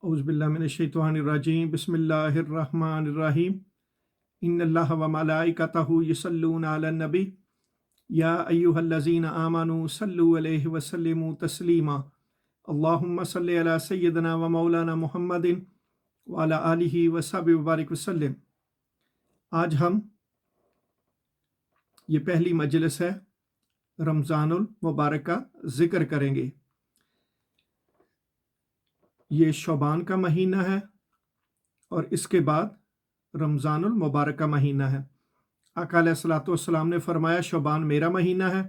औज़ुबिल्लाहि मिनश्शैतानिर्रजीम बिस्मिल्लाहिर्रहमानिर्रहीम इन्नल्लाह व मलाइकतहु युसल्लूना अलन नबी या अय्युहल्लज़ीना आमनू सल्लु अलैहि व सल्लिमू तस्लीमा अल्लाहुम्मा सल्लि अला सय्यिदिना व मौलाना मुहम्मदिन व अला आलिहि व सहबिहि व बारिक वसल्लम। आज हम ये पहली मजलिस है, रमज़ानुल मुबारक का ज़िक्र करेंगे। ये शौबान का महीना है और इसके बाद रमज़ानुल मुबारक का महीना है। आका अलैहिस्सलातु वस्सलाम ने फरमाया शौबान मेरा महीना है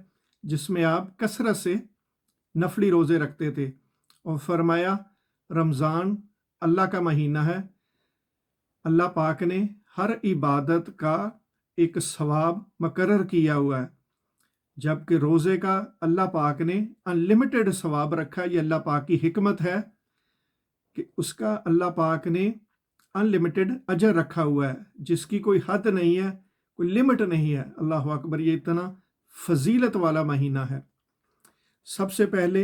जिसमें आप कसरत से नफली रोज़े रखते थे, और फरमाया रमज़ान अल्लाह का महीना है, अल्लाह पाक ने हर इबादत का एक सवाब मुकर्रर किया हुआ है, जबकि रोज़े का अल्लाह पाक ने अनलिमिटेड सवाब रखा। ये अल्लाह पाक की हिकमत है कि उसका अल्लाह पाक ने अनलिमिटेड अजर रखा हुआ है, जिसकी कोई हद नहीं है, कोई लिमिट नहीं है। अल्लाह अकबर, ये इतना फजीलत वाला महीना है। सबसे पहले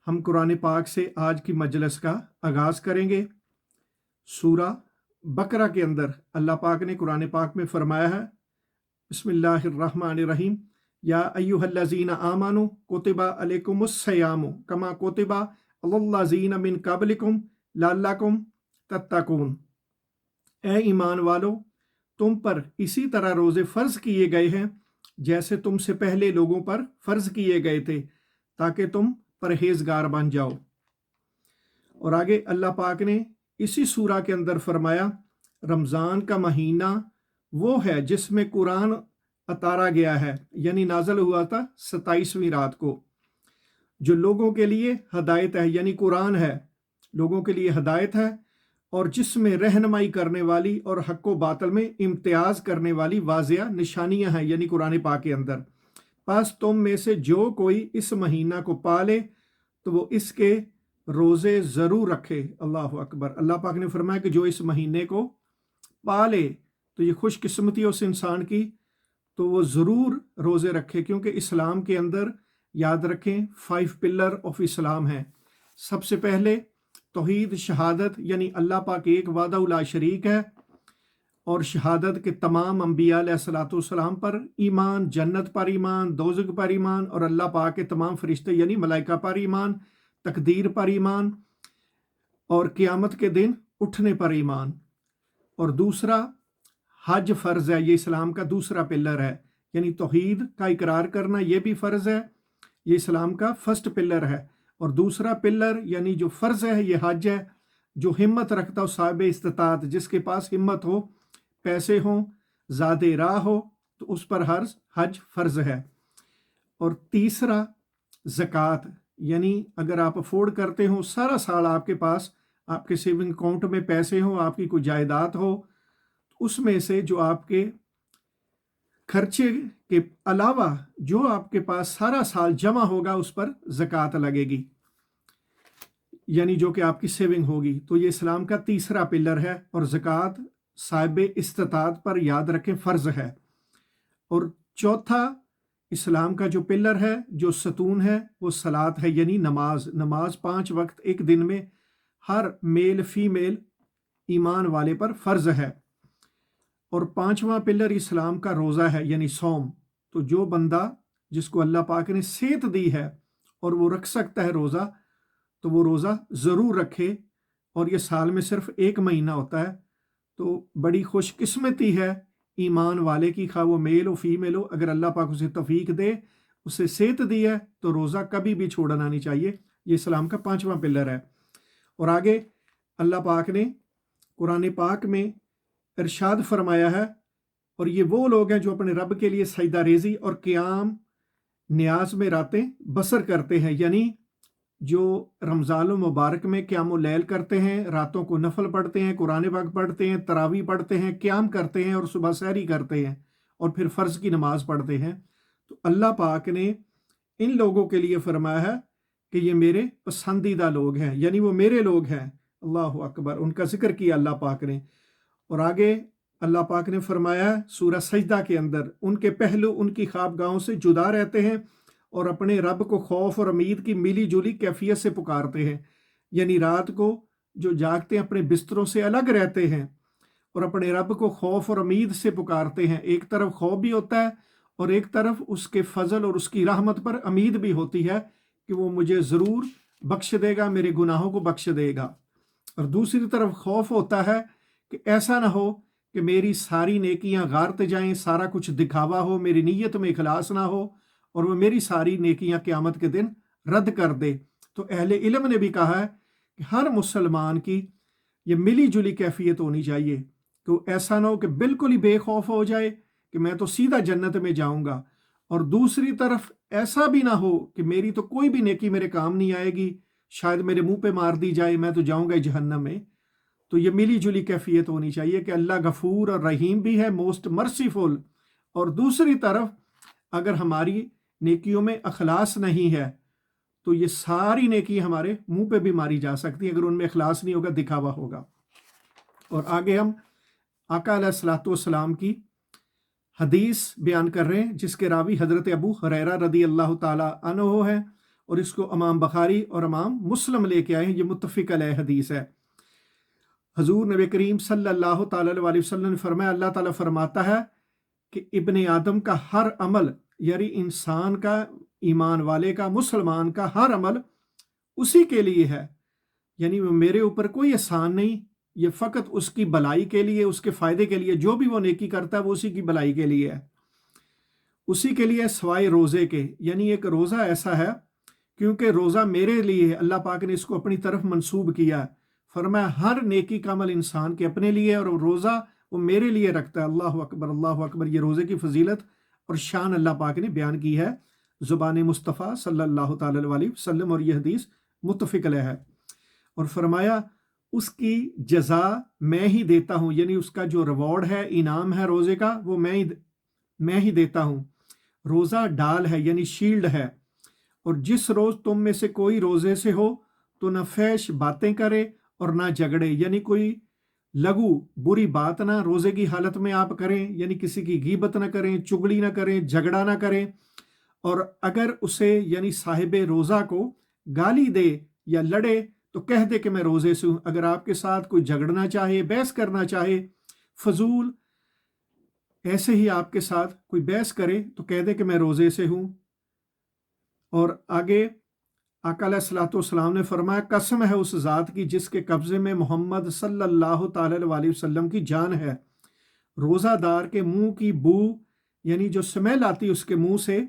हम कुरान पाक से आज की मजलिस का आगाज़ करेंगे। सूरा बकरा के अंदर अल्लाह पाक ने कुरान पाक में फरमाया है, बिस्मिल्लाहिर्रहमानिर्रहीम, या अय्युहल्लज़ीना आमनू कुतिबा अलैकुमुस्सियामु कमा कुतिबा अलल्लज़ीना मिन क़ब्लिकुम लअल्लकुम तत्तकून। ए ईमान वालो, तुम पर इसी तरह रोज़े फ़र्ज़ किए गए हैं जैसे तुमसे पहले लोगों पर फ़र्ज़ किए गए थे, ताकि तुम परहेज़गार बन जाओ। और आगे अल्लाह पाक ने इसी सूरा के अंदर फरमाया रमज़ान का महीना वो है जिसमें कुरान उतारा गया है, यानी नाज़िल हुआ था 27वीं रात को, जो लोगों के लिए हदायत है, यानी कुरान है लोगों के लिए हदायत है, और जिसमें रहनुमाई करने वाली और हक़ व बातिल में इम्तियाज़ करने वाली वाज़िया निशानियां हैं, यानी कुरान पाक के अंदर। बस तुम में से जो कोई इस महीना को पाले तो वो इसके रोज़े ज़रूर रखे। अल्लाह अकबर। अल्लाह पाक ने फरमाया कि जो इस महीने को पाले तो ये खुशकिस्मती उस इंसान की, तो वो ज़रूर रोज़े रखे, क्योंकि इस्लाम के अंदर याद रखें 5 पिलर ऑफ इस्लाम हैं। सबसे पहले तौहीद शहादत, यानी अल्लाह पाक एक वादा उला शरीक है, और शहादत के तमाम अंबिया अलैहिस्सलातु वस्सलाम पर ईमान, जन्नत पर ईमान, दोज़ख पर ईमान, और अल्लाह पाक के तमाम फरिश्ते यानी मलाइका पर ईमान, तकदीर पर ईमान, और क़यामत के दिन उठने पर ईमान। और दूसरा हज फ़र्ज़ है, ये इस्लाम का दूसरा पिलर है, यानी तौहीद का इकरार करना ये भी फ़र्ज़ है, ये इस्लाम का फर्स्ट पिलर है। और दूसरा पिलर यानी जो फ़र्ज़ है ये हज है। जो हिम्मत रखता हो, साहिब इस्तिताअत, जिसके पास हिम्मत हो, पैसे हों, ज़ादे राह हो, तो उस पर हज फ़र्ज़ है। और तीसरा ज़कात, यानी अगर आप अफोर्ड करते हो, सारा साल आपके पास आपके सेविंग अकाउंट में पैसे हो, आपकी कोई जायदाद हो, तो उसमें से जो आपके खर्चे के अलावा जो आपके पास सारा साल जमा होगा उस पर ज़कात लगेगी, यानी जो कि आपकी सेविंग होगी। तो ये इस्लाम का तीसरा पिलर है, और ज़कात साहिब इस्तिताअत पर याद रखें फ़र्ज़ है। और चौथा इस्लाम का जो पिलर है, जो सतून है, वो सलात है, यानी नमाज 5 वक्त एक दिन में हर मेल फीमेल ईमान वाले पर फ़र्ज़ है। और 5वां पिलर इस्लाम का रोज़ा है, यानी सौम। तो जो बंदा जिसको अल्लाह पाक ने सेहत दी है और वो रख सकता है रोज़ा, तो वो रोज़ा ज़रूर रखे। और ये साल में सिर्फ एक महीना होता है, तो बड़ी खुशकिस्मती है ईमान वाले की, खा वो मेल हो फीमेल हो, अगर अल्लाह पाक उसे तौफीक दे, उसे सेहत दी है, तो रोज़ा कभी भी छोड़ना नहीं चाहिए। ये इस्लाम का 5वां पिलर है। और आगे अल्लाह पाक ने कुरान पाक में इरशाद फरमाया है, और ये वो लोग हैं जो अपने रब के लिए सजदा रेज़ी और क़याम न्याज में रातें बसर करते हैं, यानी जो रमज़ान मुबारक में क़यामुल लैल करते हैं, रातों को नफल पढ़ते हैं, कुरान पाक पढ़ते हैं, तरावी पढ़ते हैं, क़याम करते हैं, और सुबह सहरी करते हैं, और फिर फ़र्ज़ की नमाज पढ़ते हैं। तो अल्लाह पाक ने इन लोगों के लिए फरमाया है कि ये मेरे पसंदीदा लोग हैं, यानी वो मेरे लोग हैं। अल्लाह अकबर। उनका जिक्र किया अल्लाह पाक ने। और आगे अल्लाह पाक ने फरमाया सूरह सजदा के अंदर, उनके पहलू उनकी ख्वाबगाहों से जुदा रहते हैं और अपने रब को खौफ और उम्मीद की मिली जुली कैफियत से पुकारते हैं, यानी रात को جو جاگتے ہیں اپنے بستروں سے الگ رہتے ہیں اور اپنے رب کو خوف اور امید سے پکارتے ہیں. ایک طرف خوف بھی ہوتا ہے اور ایک طرف اس کے فضل اور اس کی رحمت پر امید بھی ہوتی ہے کہ وہ مجھے ضرور بخش دے گا، میرے گناہوں کو بخش دے گا. اور دوسری طرف خوف ہوتا ہے کہ ایسا نہ ہو کہ میری ساری نیکیاں غارت جائیں، سارا کچھ دکھاوا ہو، میری نیت میں اخلاص نہ ہو اور وہ میری ساری نیکیاں قیامت کے دن رد کر دے. تو اہل علم نے بھی کہا ہے کہ ہر مسلمان کی یہ ملی جلی کیفیت ہونی چاہیے کہ ایسا نہ ہو کہ بالکل ہی بے خوف ہو جائے کہ میں تو سیدھا جنت میں جاؤں گا، اور دوسری طرف ایسا بھی نہ ہو کہ میری تو کوئی بھی نیکی میرے کام نہیں آئے گی، شاید میرے منہ پہ مار دی جائے، میں تو جاؤں گا جہنم میں. تو یہ ملی جلی کیفیت ہونی چاہیے کہ اللہ غفور اور رحیم بھی ہے، موسٹ مرسیفل، اور دوسری طرف اگر ہماری نیکیوں میں اخلاص نہیں ہے تو یہ ساری نیکی ہمارے منہ پہ بھی ماری جا سکتی ہیں اگر ان میں اخلاص نہیں ہوگا، دکھاوا ہوگا. اور آگے ہم آقا علیہ الصلوۃ والسلام کی حدیث بیان کر رہے ہیں جس کے راوی حضرت ابو ہریرہ رضی اللہ تعالیٰ عنہ ہیں، اور اس کو امام بخاری اور امام مسلم لے کے آئے ہیں. یہ متفق علیہ حدیث ہے. حضور نبی کریم صلی اللہ تعالیٰ علیہ وسلم نے فرمایا، اللہ تعالیٰ فرماتا ہے کہ ابن آدم کا ہر عمل، یعنی انسان کا، ایمان والے کا، مسلمان کا ہر عمل اسی کے لیے ہے، یعنی میرے اوپر کوئی احسان نہیں، یہ فقط اس کی بلائی کے لیے، اس کے فائدے کے لیے. جو بھی وہ نیکی کرتا ہے وہ اسی کی بلائی کے لیے ہے، اسی کے لیے سوائے روزے کے. یعنی ایک روزہ ایسا ہے کیونکہ روزہ میرے لیے ہے، اللہ پاک نے اس کو اپنی طرف منسوب کیا. فرمایا ہر نیکی کا عمل انسان کے اپنے لیے اور روزہ وہ میرے لیے رکھتا ہے. اللہ اکبر، اللہ اکبر. یہ روزے کی فضیلت اور شان اللہ پاک نے بیان کی ہے زبان مصطفیٰ صلی اللہ تعالی علیہ وسلم، اور یہ حدیث متفق علیہ ہے. اور فرمایا اس کی جزا میں ہی دیتا ہوں، یعنی اس کا جو ریوارڈ ہے، انعام ہے روزے کا، وہ میں ہی دیتا ہوں. روزہ ڈال ہے، یعنی شیلڈ ہے. اور جس روز تم میں سے کوئی روزے سے ہو تو نہ فحش باتیں کرے اور نہ جھگڑے، یعنی کوئی لغو بری بات نہ روزے کی حالت میں آپ کریں، یعنی کسی کی غیبت نہ کریں، چگلی نہ کریں، جھگڑا نہ کریں. اور اگر اسے یعنی صاحب روزہ کو گالی دے یا لڑے تو کہہ دے کہ میں روزے سے ہوں. اگر آپ کے ساتھ کوئی جھگڑنا چاہے، بحث کرنا چاہے، فضول ایسے ہی آپ کے ساتھ کوئی بحث کرے تو کہہ دے کہ میں روزے سے ہوں. اور آگے آقا علیہ الصلوۃ والسلام نے فرمایا، قسم ہے اس ذات کی جس کے قبضے میں محمد صلی اللہ تعالی علیہ وسلم کی جان ہے، روزہ دار کے منہ کی بو، یعنی جو سمیل آتی اس کے منہ سے،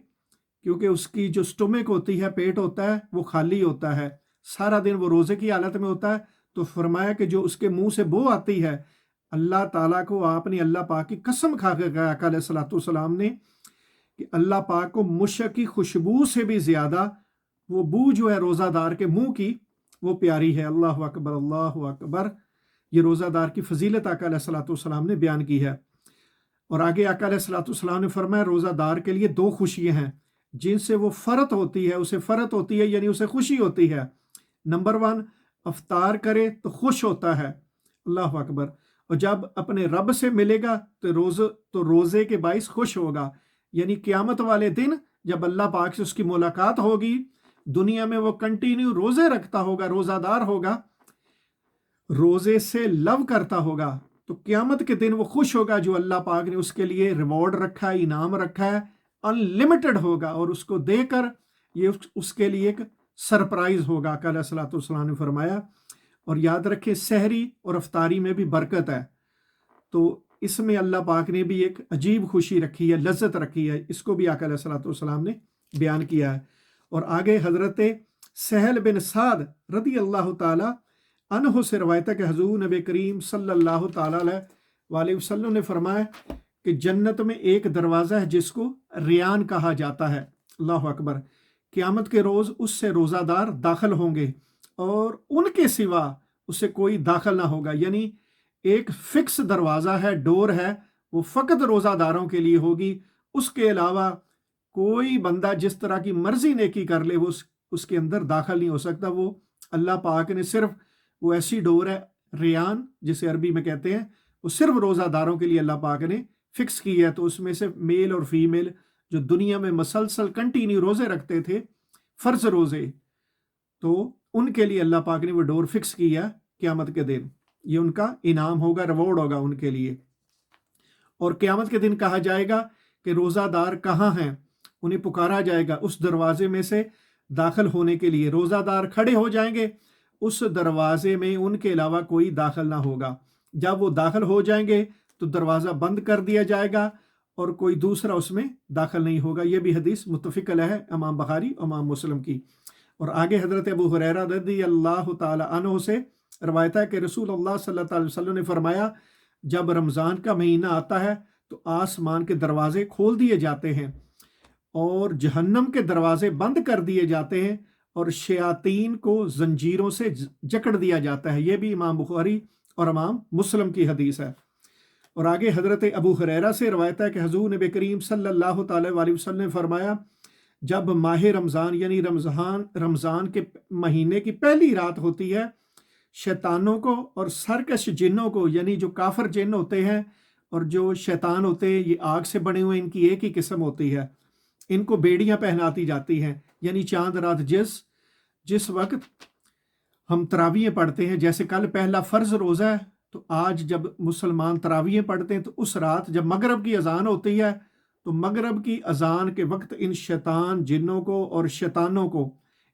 کیونکہ اس کی جو سٹمک ہوتی ہے، پیٹ ہوتا ہے، وہ خالی ہوتا ہے، سارا دن وہ روزے کی حالت میں ہوتا ہے. تو فرمایا کہ جو اس کے منہ سے بو آتی ہے، اللہ تعالیٰ کو آپ نے اللہ پاک کی قسم کھا کے کہا آقا علیہ الصلوۃ والسلام نے کہ اللہ پاک کو مشک کی خوشبو سے بھی زیادہ وہ بو جو ہے روزہ دار کے منہ کی وہ پیاری ہے. اللہ اکبر، اللہ اکبر. یہ روزہ دار کی فضیلت آقا علیہ الصلوۃ والسلام نے بیان کی ہے. اور آگے آقا علیہ الصلوۃ والسلام نے فرمایا، روزہ دار کے لیے دو خوشیاں ہیں جن سے وہ فرت ہوتی ہے، اسے فرت ہوتی ہے، یعنی اسے خوشی ہوتی ہے. نمبر 1، افطار کرے تو خوش ہوتا ہے. اللہ اکبر. اور جب اپنے رب سے ملے گا تو روزے کے باعث خوش ہوگا، یعنی قیامت والے دن جب اللہ پاک سے اس کی ملاقات ہوگی، دنیا میں وہ کنٹینیو روزے رکھتا ہوگا، روزہ دار ہوگا، روزے سے لو کرتا ہوگا، تو قیامت کے دن وہ خوش ہوگا جو اللہ پاک نے اس کے لیے ریوارڈ رکھا ہے، انعام رکھا ہے، ان لمیٹڈ ہوگا، اور اس کو دے کر یہ اس کے لیے ایک سرپرائز ہوگا. آقا علیہ الصلوۃ والسلام نے فرمایا. اور یاد رکھیں سحری اور افطاری میں بھی برکت ہے، تو اس میں اللہ پاک نے بھی ایک عجیب خوشی رکھی ہے، لذت رکھی ہے، اس کو بھی آقا علیہ الصلوۃ والسلام نے بیان کیا ہے. اور آگے حضرت سہل بن سعد رضی اللہ تعالی عنہ سے روایت ہے کہ حضور نبی کریم صلی اللہ تعالی علیہ وسلم نے فرمایا کہ جنت میں ایک دروازہ ہے جس کو ریان کہا جاتا ہے. اللہ اکبر. قیامت کے روز اس سے روزہ دار داخل ہوں گے اور ان کے سوا اس سے کوئی داخل نہ ہوگا، یعنی ایک فکس دروازہ ہے، ڈور ہے، وہ فقط روزہ داروں کے لیے ہوگی. اس کے علاوہ کوئی بندہ جس طرح کی مرضی نیکی کر لے وہ اس کے اندر داخل نہیں ہو سکتا. وہ اللہ پاک نے صرف وہ ایسی ڈور ہے ریان جسے عربی میں کہتے ہیں، وہ صرف روزہ داروں کے لیے اللہ پاک نے فکس کی ہے. تو اس میں سے میل اور فیمیل جو دنیا میں مسلسل کنٹینیو روزے رکھتے تھے، فرض روزے، تو ان کے لیے اللہ پاک نے وہ ڈور فکس کی ہے क़यामत के दिन, ये उनका इनाम होगा, रिवॉर्ड होगा उनके लिए। और क़यामत के दिन कहा जाएगा कि रोज़ादार कहाँ हैं, उन्हें पुकारा जाएगा उस दरवाजे में से दाखिल होने के लिए। रोज़ादार खड़े हो जाएंगे, उस दरवाजे में उनके अलावा कोई दाखिल ना होगा। जब वो दाखिल हो जाएंगे तो दरवाज़ा बंद कर दिया जाएगा और कोई दूसरा उसमें दाखिल नहीं होगा। ये भी हदीस मुत्तफ़िक़ अलैह है, इमाम बुखारी और इमाम मुस्लिम की। और आगे हज़रत अबू हुरैरा रज़ियल्लाहु ताला अन्हु से रवायत है कि रसूलुल्लाह सल्लल्लाहु अलैहि वसल्लम ने फरमाया, जब रमज़ान का महीना आता है तो आसमान के दरवाजे खोल दिए जाते हैं और जहन्नम के दरवाजे बंद कर दिए जाते हैं और शयातीन को जंजीरों से जकड़ दिया जाता है। यह भी इमाम बुखारी और इमाम मुस्लिम की हदीस है। और आगे हज़रत अबू हुरैरा से रवायत है कि हुज़ूर नबी करीम सल्लल्लाहु अलैहि वसल्लम ने फरमाया, जब माह रमज़ान यानी रमज़ान के महीने की पहली रात होती है, शैतानों को और सरकश जिन्नों को, यानी जो काफिर जिन्न होते हैं और जो शैतान होते हैं, ये आग से बने हुए, इनकी एक ही किस्म होती है, इनको बेड़ियां पहनाती जाती हैं। यानी चांद रात जिस वक्त हम तरावियाँ पढ़ते हैं, जैसे कल पहला फ़र्ज़ रोज़ा है, तो आज जब मुसलमान तरावियाँ पढ़ते हैं तो उस रात जब मगरब की अजान होती है तो मगरब की अजान के वक्त इन शैतान जिन्नों को और शैतानों को,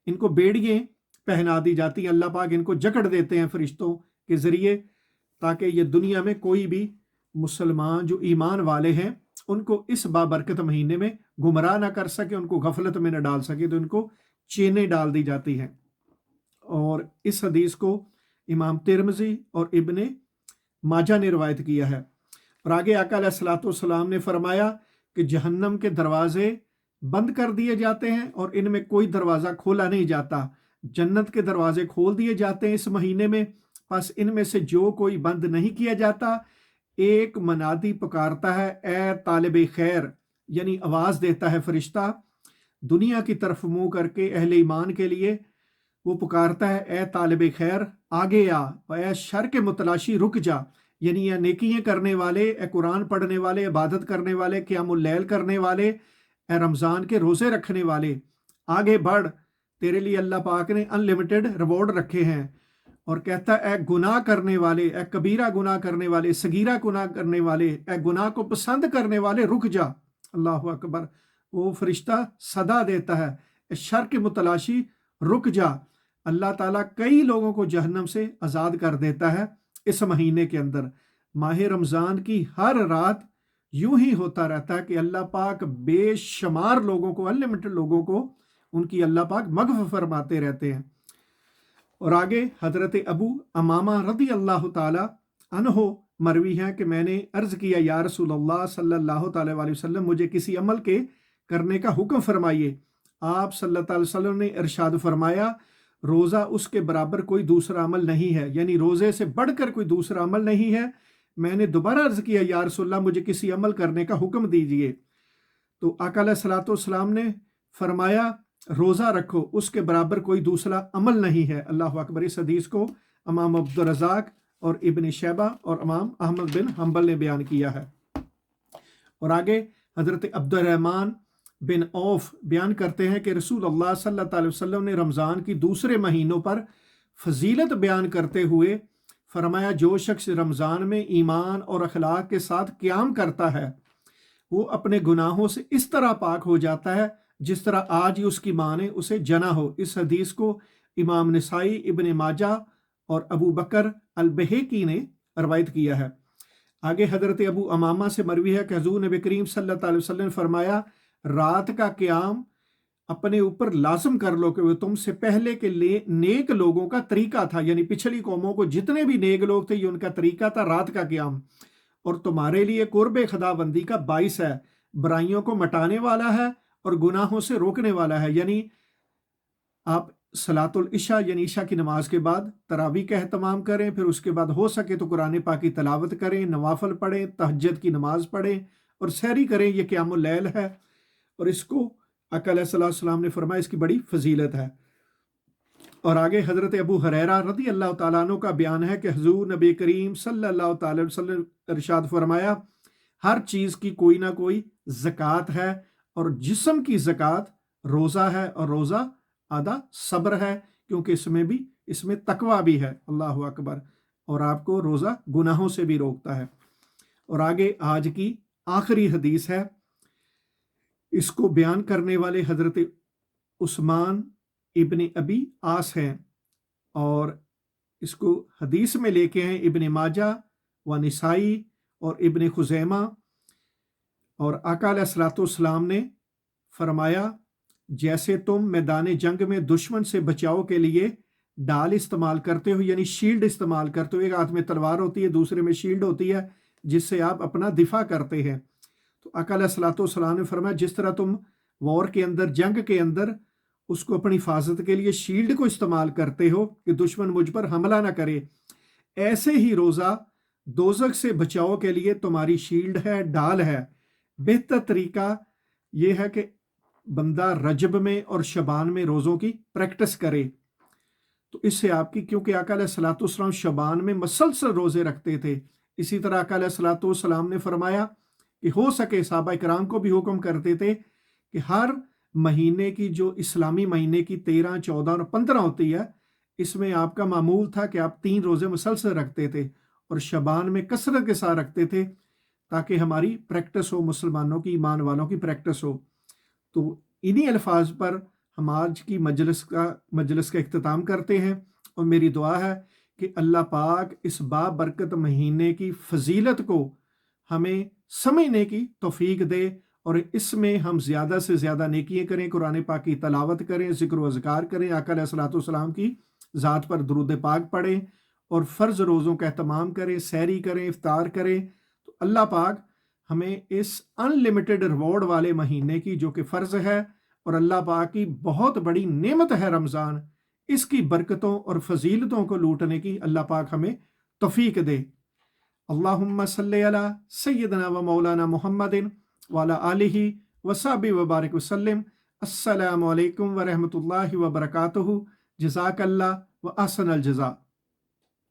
इनको बेड़ियाँ पहना दी जाती हैं। अल्लाह पाक इनको जकड़ देते हैं फरिश्तों के ज़रिए, ताकि ये दुनिया में कोई भी मुसलमान जो ईमान वाले हैं उनको इस बाबरकत महीने में गुमराह ना कर सके, उनको गफलत में न डाल सके, तो इनको चेनें डाल दी जाती हैं। और इस हदीस को इमाम तिरमिज़ी और इब्ने माजा ने रवायत किया है। और आगे आका अलैहिस्सलाम ने फरमाया कि जहन्नम के दरवाजे बंद कर दिए जाते हैं और इनमें कोई दरवाज़ा खोला नहीं जाता। जन्नत के दरवाजे खोल दिए जाते हैं इस महीने में, बस इनमें से जो कोई बंद नहीं किया जाता, एक मनादी पुकारता है, ए तालिब खैर, यानी आवाज़ देता है फरिश्ता दुनिया की तरफ मुंह करके अहले ईमान के लिए। वो पुकारता है, ए तालिब खैर आगे आ, ए शर के मुतलाशी रुक जा, यानी या नेकियां करने वाले, ए कुरान पढ़ने वाले, इबादत करने वाले, क़ियामुल लैल करने वाले, ए रमज़ान के रोज़े रखने वाले, आगे बढ़, तेरे लिए अल्लाह पाक ने अनलिमिटेड रिवॉर्ड रखे हैं। और कहता है, ए गुनाह करने वाले, ए कबीरा गुनाह करने वाले, सगीरा गुनाह करने वाले, ए गुनाह को पसंद करने वाले, रुक जा। अल्लाह अकबर। वो फरिश्ता सदा देता है, ए शर के मुतलाशी रुक जा। अल्लाह ताला कई लोगों को जहन्नम से आज़ाद कर देता है इस महीने के अंदर। माह रमज़ान की हर रात यूं ही होता रहता है कि अल्लाह पाक बेशुमार लोगों को, अनलिमिटेड लोगों को, उनकी अल्लाह पाक मग़फ़िरत फरमाते रहते हैं। और आगे हज़रत अबू अमामा रज़ी अल्लाह ताला अन्हो मरवी है कि मैंने अर्ज़ किया, या रसूलल्लाह सल्लल्लाहु अलैहि वसल्लम, मुझे किसी अमल के करने का हुक्म फरमाइए। आप सल्लल्लाहु अलैहि वसल्लम ने इरशाद फरमाया, रोज़ा उसके बराबर कोई दूसरा अमल नहीं है, यानी रोज़े से बढ़कर कोई दूसरा अमल नहीं है। मैंने दोबारा अर्ज़ किया, या रसूलल्लाह मुझे किसी अमल करने का हुक्म दीजिए। तो आका अलैहिस्सलातु वस्सलाम ने फरमाया, रोज़ा रखो, उसके बराबर कोई दूसरा अमल नहीं है। अल्लाह अकबर। इस हदीस को इमाम अब्दुर रज़ाक और इब्न शैबा और इमाम अहमद बिन हम्बल ने बयान किया है। और आगे हज़रत अब्दुर्रहमान बिन औफ बयान करते हैं कि रसूलुल्लाह सल्लल्लाहु अलैहि वसल्लम ने रमज़ान की दूसरे महीनों पर फजीलत बयान करते हुए फरमाया, जो शख्स रमज़ान में ईमान और अखलाक के साथ क़याम करता है, वो अपने गुनाहों से इस तरह पाक हो जाता है जिस तरह आज ही उसकी माँ ने उसे जना हो। इस हदीस को इमाम नसाई, इब्न माजा और अबू बकर अल-बहकी ने रवायत किया है। आगे हज़रत अबू अमामा से मरवी है कि हुज़ूर नबी करीम सल्लल्लाहु अलैहि वसल्लम ने फरमाया, रात का क़याम अपने ऊपर लाज़िम कर लो कि वो तुमसे पहले के लिए नेक लोगों का तरीका था, यानी पिछली कौमों को जितने भी नेक लोग थे, ये उनका तरीका था रात का क़याम, और तुम्हारे लिए कुर्ब खुदाबंदी का बाइस है, बुराइयों को मिटाने वाला है और गुनाहों से रोकने वाला है। यानी आप सलातुल इशा यानी ईशा की नमाज के बाद तरावी का एहतमाम करें, फिर उसके बाद हो सके तो कुरान पाक की तलावत करें, नवाफल पढ़ें, तहज्जुद की नमाज पढ़ें और सहरी करें। यह क़यामुल लैल है और इसको आका अलैहिस्सलाम ने फरमाया इसकी बड़ी फजीलत है। और आगे हज़रत अबू हुरैरा रज़ी अल्लाह तआला अन्हु का बयान है कि हुज़ूर नबी करीम सल्लल्लाहु अलैहि वसल्लम इरशाद फरमाया, हर चीज़ की कोई ना कोई ज़कात है और जिस्म की ज़कात रोज़ा है और रोज़ा आधा सब्र है, क्योंकि इसमें भी اس میں تقوی بھی ہے، اللہ اکبر، اور آپ کو روزہ گناہوں سے بھی روکتا ہے۔ اور آگے آج کی آخری حدیث ہے، اس کو بیان کرنے والے حضرت عثمان ابن ابی عاص ہیں، اور اس کو حدیث میں لے کے ہیں ابن ماجہ و نسائی اور ابن خزیمہ۔ اور آقا علیہ الصلوۃ والسلام نے فرمایا، جیسے تم میدان جنگ میں دشمن سے بچاؤ کے لیے ڈال استعمال کرتے ہو، یعنی شیلڈ استعمال کرتے ہو، ایک ہاتھ میں تلوار ہوتی ہے، دوسرے میں شیلڈ ہوتی ہے جس سے آپ اپنا دفاع کرتے ہیں، تو آقا علیہ الصلوۃ والسلام نے فرمایا جس طرح تم وار کے اندر، جنگ کے اندر اس کو اپنی حفاظت کے لیے شیلڈ کو استعمال کرتے ہو کہ دشمن مجھ پر حملہ نہ کرے، ایسے ہی روزہ دوزخ سے بچاؤ کے لیے تمہاری شیلڈ ہے، ڈال ہے۔ بہتر طریقہ یہ ہے کہ بندہ رجب میں اور شبان میں روزوں کی پریکٹس کرے، تو اس سے آپ کی، کیونکہ آقا علیہ الصلوۃ والسلام شبان میں مسلسل روزے رکھتے تھے، اسی طرح آقا علیہ الصلوۃ والسلام نے فرمایا کہ ہو سکے صحابہ کرام کو بھی حکم کرتے تھے کہ ہر مہینے کی، جو اسلامی مہینے کی 13، 14 اور 15 ہوتی ہے، اس میں آپ کا معمول تھا کہ آپ 3 روزے مسلسل رکھتے تھے، اور شبان میں کثرت کے ساتھ رکھتے تھے تاکہ ہماری پریکٹس ہو، مسلمانوں کی، ایمان والوں کی پریکٹس ہو۔ تو انہی الفاظ پر ہم آج کی مجلس کا اختتام کرتے ہیں، اور میری دعا ہے کہ اللہ پاک اس بابرکت مہینے کی فضیلت کو ہمیں سمجھنے کی توفیق دے، اور اس میں ہم زیادہ سے زیادہ نیکیاں کریں، قرآن پاک کی تلاوت کریں، ذکر و اذکار کریں، آقا علیہ الصلوۃ والسلام کی ذات پر درود پاک پڑھیں، اور فرض روزوں کا اہتمام کریں، سحری کریں، افطار کریں، تو اللہ پاک ہمیں اس ان لمیٹڈ ریوارڈ والے مہینے کی، جو کہ فرض ہے اور اللہ پاک کی بہت بڑی نعمت ہے رمضان، اس کی برکتوں اور فضیلتوں کو لوٹنے کی اللہ پاک ہمیں توفیق دے۔ اللہم صلی علی سیدنا و مولانا محمد وعلی آلہ وصحبہ وبارک وسلم۔ السلام علیکم ورحمۃ اللہ وبرکاتہ۔ جزاک اللہ و احسن الجزاء۔